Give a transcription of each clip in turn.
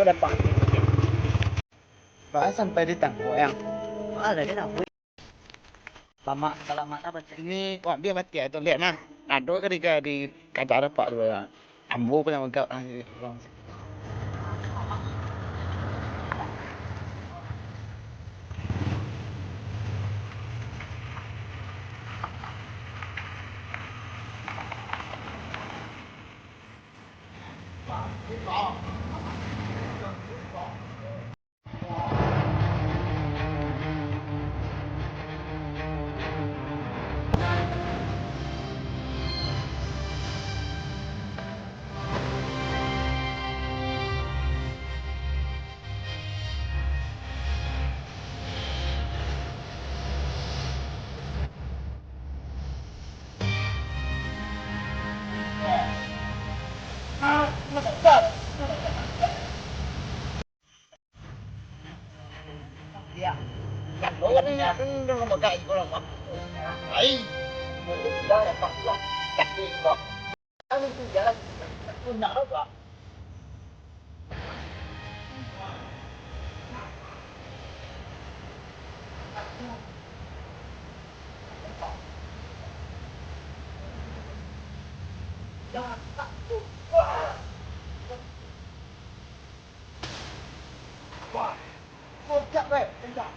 depan. Pak sampai di tangko yang. Ada di tangko. Lama apa sih? Ini wah dia mati itu lihat nah. Ada ketika di kacar Pak dua ya. Ambo punya megap orang. Ya. Oh, ini udah makai orang Pak. Ai. Sudah ya Pak. Kaki Pak. Ini tuh jalan punya apa? Wah, kocak weh, enggak.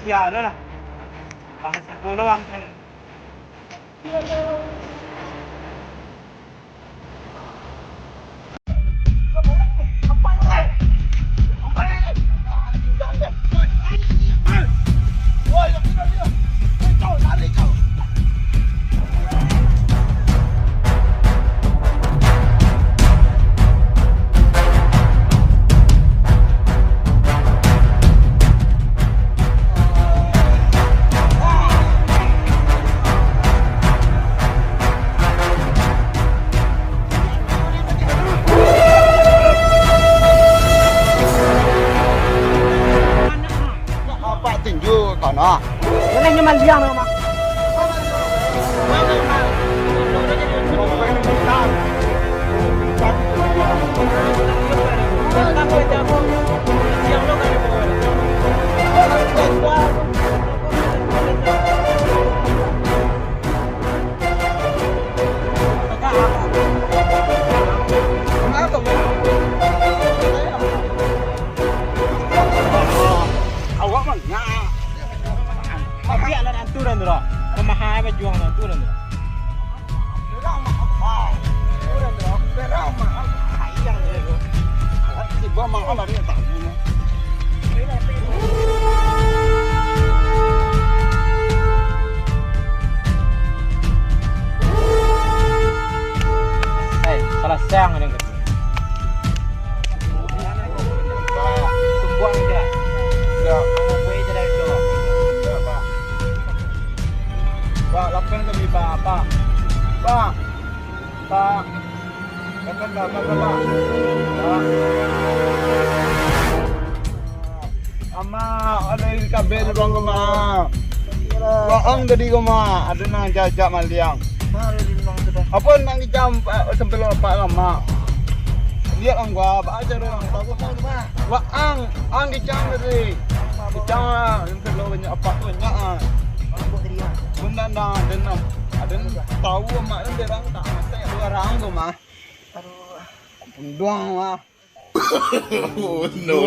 Siya ano na. Bakit sa puno ang Apa tinju kono? Ini cuma liang nama. Awak mana? Tapi anak anturan dulu. Pemahai berjuang anturan dulu. Salah siang ini gitu. Tumbuhan aja. Pak, lakukan lebih Pak. Pak. Katakan Pak. Ama, ada yang kabel ruang kema. Waang tadi kema, ada nang jajak maliang. Apa nang jam sebelum Pak lama. Lihat ang gua, ba aja orang tahu Pak. Waang, ang jam tadi. Jam yang sebelum banyak apa banyak. Bunda dah ada tahu mak dan berang tak saya dua orang tu mah. Aduh, doang mah. No.